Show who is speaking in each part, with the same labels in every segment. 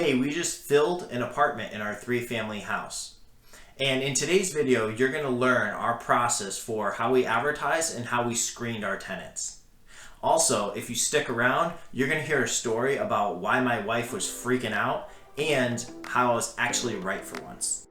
Speaker 1: Hey, we just filled an apartment in our 3-family house. And in today's video, you're going to learn our process for how we advertise and how we screened our tenants. Also, if you stick around, you're going to hear a story about why my wife was freaking out and how I was actually right for once.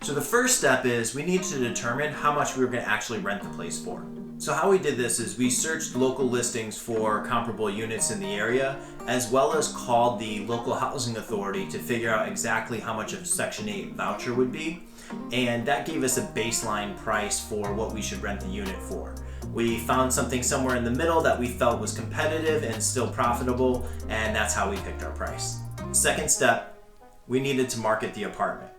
Speaker 1: So the first step is we need to determine how much we were going to actually rent the place for. So how we did this is we searched local listings for comparable units in the area, as well as called the local housing authority to figure out exactly how much a Section 8 voucher would be. And that gave us a baseline price for what we should rent the unit for. We found something somewhere in the middle that we felt was competitive and still profitable, and that's how we picked our price. Second step, we needed to market the apartment.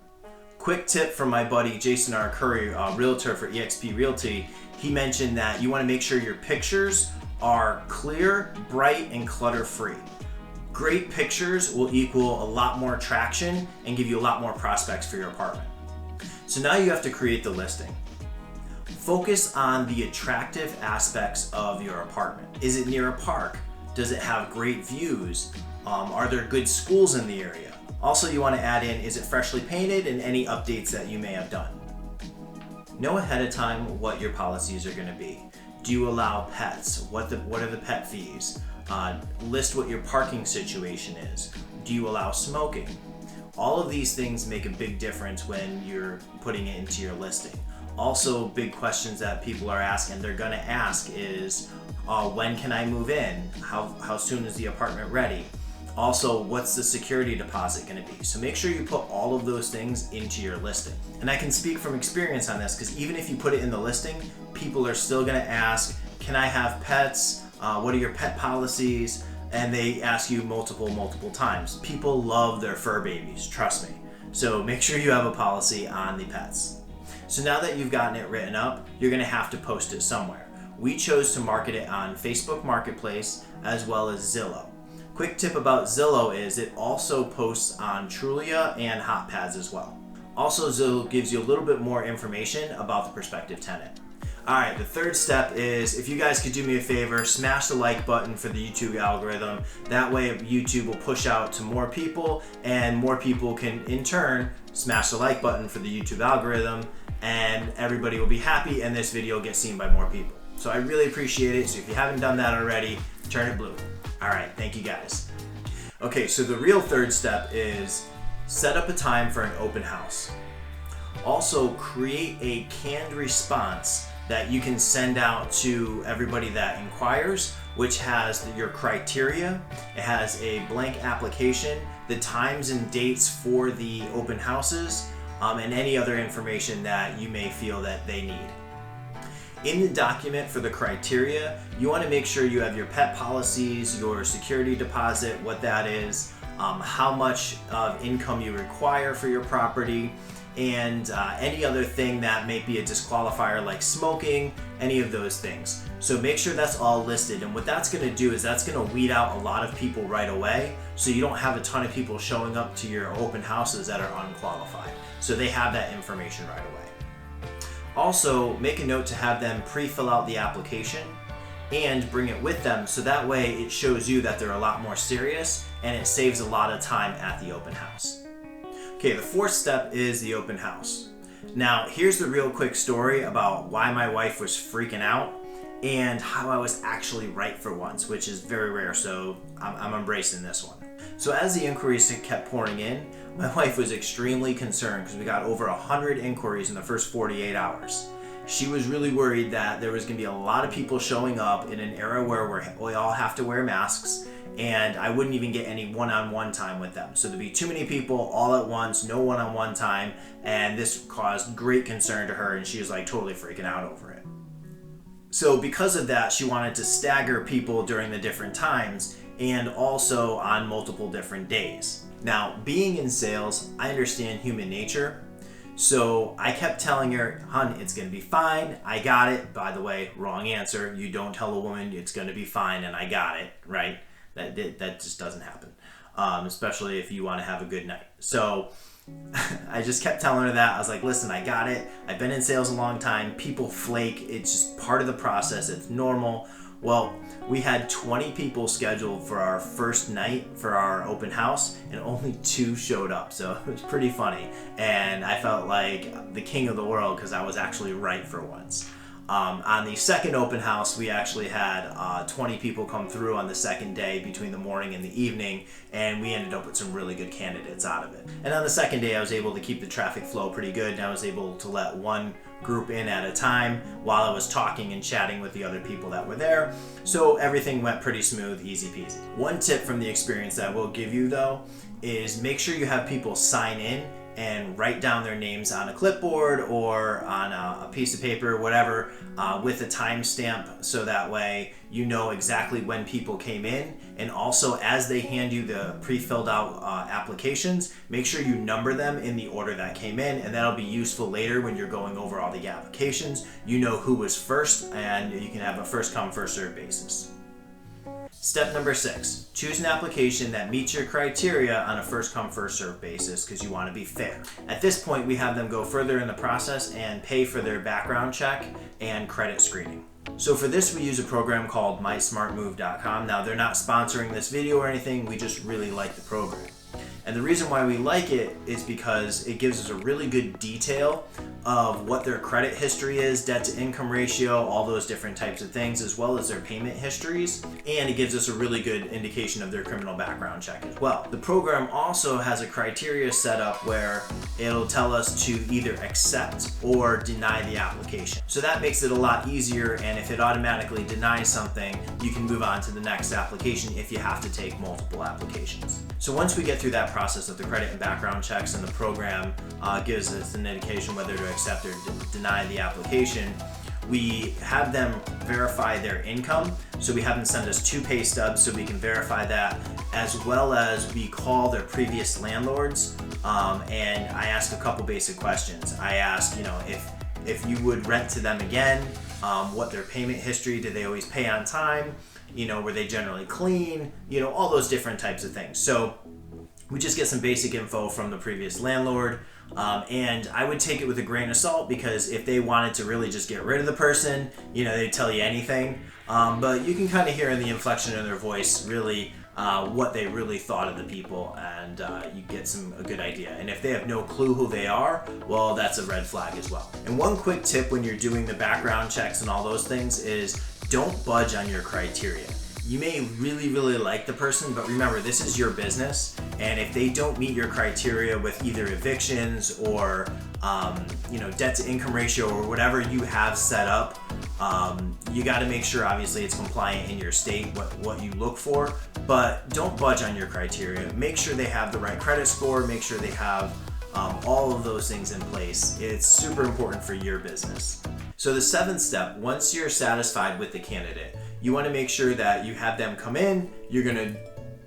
Speaker 1: Quick tip from my buddy Jason R. Curry, realtor for eXp Realty. He mentioned that you want to make sure your pictures are clear, bright, and clutter-free. Great pictures will equal a lot more traction and give you a lot more prospects for your apartment. So now you have to create the listing. Focus on the attractive aspects of your apartment. Is it near a park? Does it have great views? Are there good schools in the area? Also, you want to add in, is it freshly painted, and any updates that you may have done. Know ahead of time what your policies are going to be. Do you allow pets? What are the pet fees? List what your parking situation is. Do you allow smoking? All of these things make a big difference when you're putting it into your listing. Also, big questions that people are asking, they're going to ask is, when can I move in? How soon is the apartment ready? Also, what's the security deposit going to be? So make sure you put all of those things into your listing. And I can speak from experience on this because even if you put it in the listing, people are still going to ask, can I have pets? What are your pet policies? And they ask you multiple times. People love their fur babies, trust me. So make sure you have a policy on the pets. So now that you've gotten it written up, you're going to have to post it somewhere. We chose to market it on Facebook Marketplace as well as Zillow. Quick tip about Zillow is it also posts on Trulia and HotPads as well. Also, Zillow gives you a little bit more information about the prospective tenant. Alright, the third step is if you guys could do me a favor, smash the like button for the YouTube algorithm. That way YouTube will push out to more people and more people can in turn smash the like button for the YouTube algorithm and everybody will be happy and this video will get seen by more people. So I really appreciate it. So if you haven't done that already, turn it blue. All right, thank you guys. Okay, so the real third step is set up a time for an open house. Also, create a canned response that you can send out to everybody that inquires, which has your criteria. It has a blank application, the times and dates for the open houses, and any other information that you may feel that they need. In the document for the criteria, you want to make sure you have your pet policies, your security deposit, what that is, how much of income you require for your property, and any other thing that may be a disqualifier like smoking, any of those things. So make sure that's all listed, and what that's going to do is that's going to weed out a lot of people right away, so you don't have a ton of people showing up to your open houses that are unqualified. So they have that information right away. Also, make a note to have them pre-fill out the application and bring it with them so that way it shows you that they're a lot more serious and it saves a lot of time at the open house. Okay, the fourth step is the open house. Now, here's the real quick story about why my wife was freaking out and how I was actually right for once, which is very rare, so I'm embracing this one. So as the inquiries kept pouring in, my wife was extremely concerned because we got over 100 inquiries in the first 48 hours. She was really worried that there was going to be a lot of people showing up in an era where we all have to wear masks and I wouldn't even get any one-on-one time with them. So there'd be too many people all at once, no one-on-one time, and this caused great concern to her and she was like totally freaking out over it. So because of that, she wanted to stagger people during the different times and also on multiple different days. Now, being in sales, I understand human nature. So I kept telling her, hun, it's gonna be fine, I got it. By the way, wrong answer. You don't tell a woman it's gonna be fine and I got it, right? That just doesn't happen, especially if you wanna have a good night. So I just kept telling her that. I was like, listen, I got it. I've been in sales a long time. People flake. It's just part of the process. It's normal. Well, we had 20 people scheduled for our first night for our open house, and only 2 showed up. So it was pretty funny. And I felt like the king of the world because I was actually right for once. On the second open house, we actually had 20 people come through on the second day between the morning and the evening, and we ended up with some really good candidates out of it. And on the second day, I was able to keep the traffic flow pretty good, and I was able to let one group in at a time while I was talking and chatting with the other people that were there. So everything went pretty smooth, easy peasy. One tip from the experience that I will give you though is make sure you have people sign in and write down their names on a clipboard or on a piece of paper, whatever, with a timestamp, so that way you know exactly when people came in. And also, as they hand you the pre-filled out applications, make sure you number them in the order that came in, and that'll be useful later when you're going over all the applications. You know who was first, and you can have a first come, first served basis. Step number 6, choose an application that meets your criteria on a first come, first served basis because you want to be fair. At this point, we have them go further in the process and pay for their background check and credit screening. So for this, we use a program called mysmartmove.com. Now, they're not sponsoring this video or anything, we just really like the program. And the reason why we like it is because it gives us a really good detail of what their credit history is, debt to income ratio, all those different types of things, as well as their payment histories. And it gives us a really good indication of their criminal background check as well. The program also has a criteria set up where it'll tell us to either accept or deny the application. So that makes it a lot easier, and if it automatically denies something, you can move on to the next application if you have to take multiple applications. So once we get through that process of the credit and background checks, and the program gives us an indication whether to accept or deny the application, we have them verify their income. So we have them send us 2 pay stubs so we can verify that, as well as we call their previous landlords, and I ask a couple basic questions. I ask, if you would rent to them again, what their payment history, did they always pay on time? Were they generally clean? All those different types of things. So we just get some basic info from the previous landlord, and I would take it with a grain of salt, because if they wanted to really just get rid of the person, they'd tell you anything. But you can kind of hear in the inflection of their voice really what they really thought of the people, and you get a good idea. And if they have no clue who they are, well, that's a red flag as well. And one quick tip when you're doing the background checks and all those things is don't budge on your criteria. You may really, really like the person, but remember, this is your business, and if they don't meet your criteria with either evictions or debt to income ratio or whatever you have set up, you got to make sure obviously it's compliant in your state, what you look for, but don't budge on your criteria. Make sure they have the right credit score, make sure they have all of those things in place. It's super important for your business. So the 7th step, once you're satisfied with the candidate, you want to make sure that you have them come in, you're going to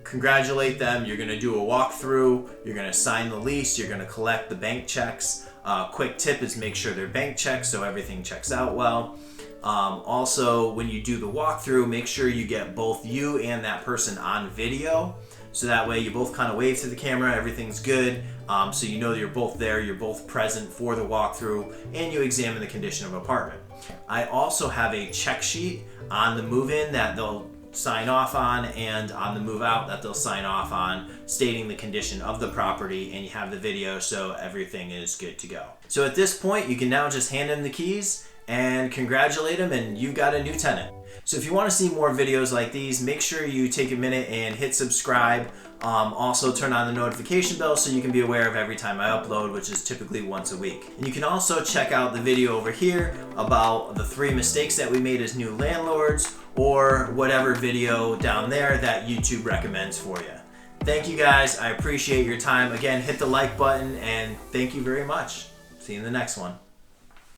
Speaker 1: congratulate them, you're going to do a walkthrough, you're going to sign the lease, you're going to collect the bank checks. Quick tip is make sure they're bank checks so everything checks out well. Also, when you do the walkthrough, make sure you get both you and that person on video, so that way you both kind of wave to the camera, everything's good, so you know that you're both there, you're both present for the walkthrough, and you examine the condition of apartment. I also have a check sheet on the move-in that they'll sign off on, and on the move-out that they'll sign off on, stating the condition of the property, and you have the video, so everything is good to go. So at this point, you can now just hand in the keys and congratulate them, and you've got a new tenant. So if you want to see more videos like these, make sure you take a minute and hit subscribe. Also turn on the notification bell so you can be aware of every time I upload, which is typically once a week. And you can also check out the video over here about the 3 mistakes that we made as new landlords, or whatever video down there that YouTube recommends for you. Thank you guys, I appreciate your time. Again, hit the like button, and thank you very much. See you in the next one.